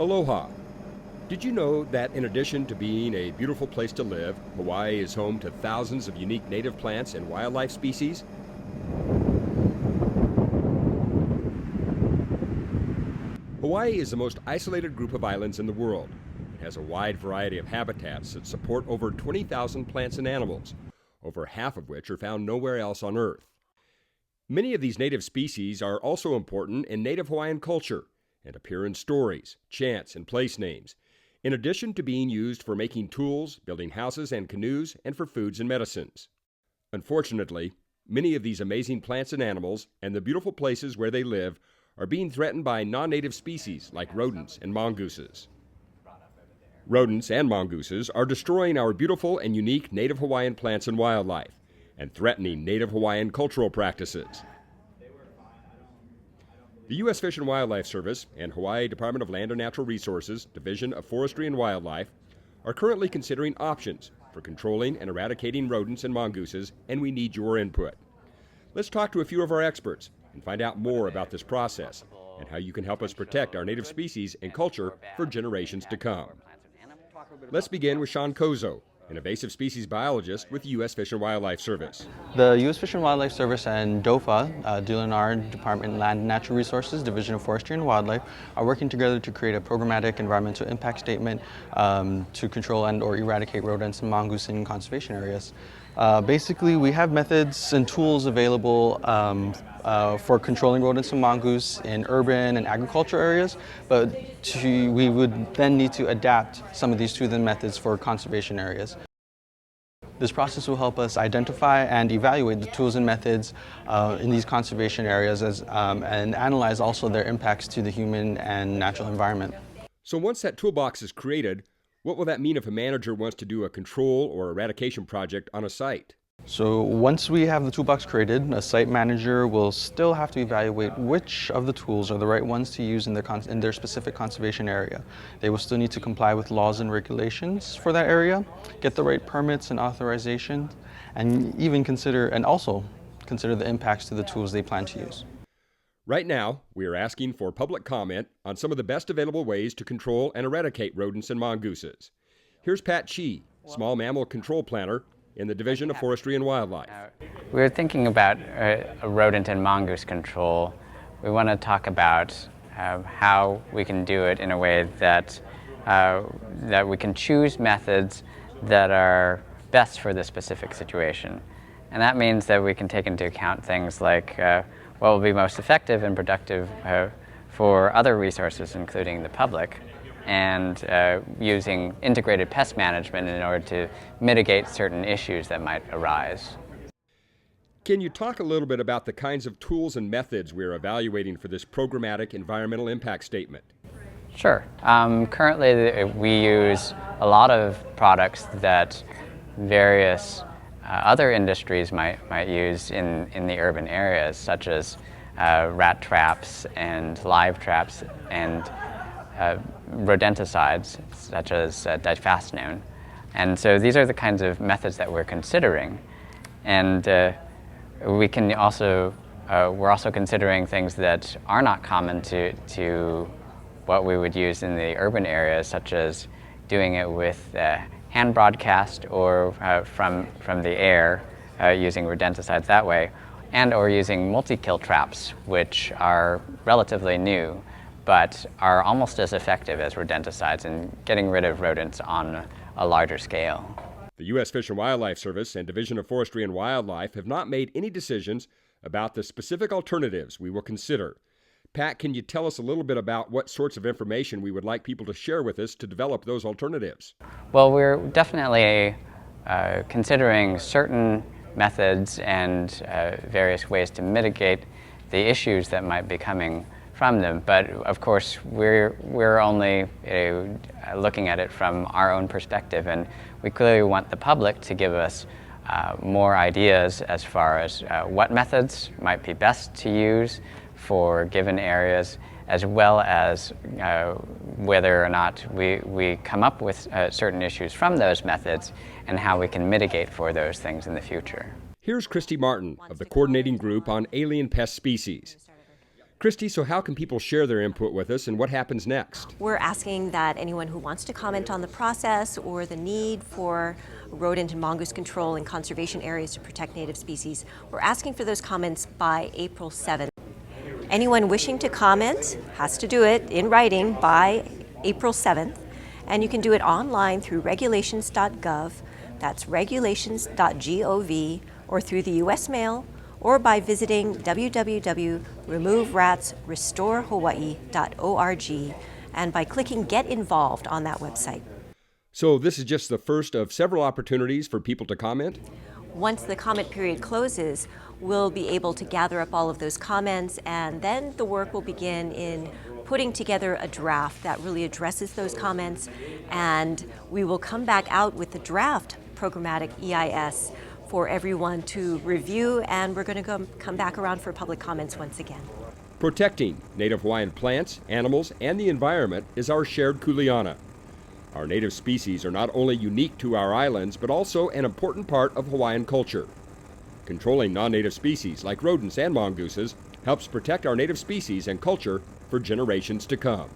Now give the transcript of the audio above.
Aloha. Did you know that in addition to being a beautiful place to live, Hawaii is home to thousands of unique native plants and wildlife species? Hawaii is the most isolated group of islands in the world. It has a wide variety of habitats that support over 20,000 plants and animals, over half of which are found nowhere else on Earth. Many of these native species are also important in native Hawaiian culture and appear in stories, chants, and place names, in addition to being used for making tools, building houses and canoes, and for foods and medicines. Unfortunately, many of these amazing plants and animals and the beautiful places where they live are being threatened by non-native species like rodents and mongooses. Rodents and mongooses are destroying our beautiful and unique native Hawaiian plants and wildlife and threatening native Hawaiian cultural practices. The U.S. Fish and Wildlife Service and Hawaii Department of Land and Natural Resources, Division of Forestry and Wildlife, are currently considering options for controlling and eradicating rodents and mongooses, and we need your input. Let's talk to a few of our experts and find out more about this process and how you can help us protect our native species and culture for generations to come. Let's begin with Sean Kozo, an invasive species biologist with the U.S. Fish and Wildlife Service. The U.S. Fish and Wildlife Service and DOFA, DLNR, Department of Land and Natural Resources, Division of Forestry and Wildlife, are working together to create a programmatic environmental impact statement to control and or eradicate rodents and mongoose in conservation areas. Basically, we have methods and tools available for controlling rodents and mongoose in urban and agriculture areas, but we would then need to adapt some of these tools and methods for conservation areas. This process will help us identify and evaluate the tools and methods in these conservation areas and analyze also their impacts to the human and natural environment. So once that toolbox is created, what will that mean if a manager wants to do a control or eradication project on a site? So once we have the toolbox created, a site manager will still have to evaluate which of the tools are the right ones to use in their specific conservation area. They will still need to comply with laws and regulations for that area, get the right permits and authorizations, and even consider the impacts to the tools they plan to use. Right now, we are asking for public comment on some of the best available ways to control and eradicate rodents and mongooses. Here's Pat Chi, small mammal control planner in the Division of Forestry and Wildlife. We're thinking about a rodent and mongoose control. We want to talk about how we can do it in a way that we can choose methods that are best for the specific situation. And that means that we can take into account things like what will be most effective and productive for other resources, including the public, and using integrated pest management in order to mitigate certain issues that might arise. Can you talk a little bit about the kinds of tools and methods we're evaluating for this programmatic environmental impact statement? Sure. Currently, we use a lot of products that various other industries might use in the urban areas, such as rat traps and live traps and rodenticides, such as difascinone. And so these are the kinds of methods that we're considering. And we're also considering things that are not common to what we would use in the urban areas, such as doing it with hand broadcast or from the air, using rodenticides that way, and or using multi-kill traps, which are relatively new, but are almost as effective as rodenticides in getting rid of rodents on a larger scale. The U.S. Fish and Wildlife Service and Division of Forestry and Wildlife have not made any decisions about the specific alternatives we will consider. Pat, can you tell us a little bit about what sorts of information we would like people to share with us to develop those alternatives? Well, we're definitely considering certain methods and various ways to mitigate the issues that might be coming from them. But of course, we're only looking at it from our own perspective, and we clearly want the public to give us more ideas as far as what methods might be best to use for given areas, as well as whether or not we come up with certain issues from those methods and how we can mitigate for those things in the future. Here's Christy Martin of the Coordinating Group on Alien Pest Species. Christy, so how can people share their input with us and what happens next? We're asking that anyone who wants to comment on the process or the need for rodent and mongoose control in conservation areas to protect native species, we're asking for those comments by April 7th. Anyone wishing to comment has to do it in writing by April 7th, and you can do it online through regulations.gov, that's regulations.gov, or through the U.S. mail, or by visiting www.removeratsrestorehawaii.org and by clicking Get Involved on that website. So this is just the first of several opportunities for people to comment? Once the comment period closes, we'll be able to gather up all of those comments, and then the work will begin in putting together a draft that really addresses those comments, and we will come back out with the draft programmatic EIS for everyone to review, and we're going to come back around for public comments once again. Protecting native Hawaiian plants, animals, and the environment is our shared kuleana. Our native species are not only unique to our islands, but also an important part of Hawaiian culture. Controlling non-native species like rodents and mongooses helps protect our native species and culture for generations to come.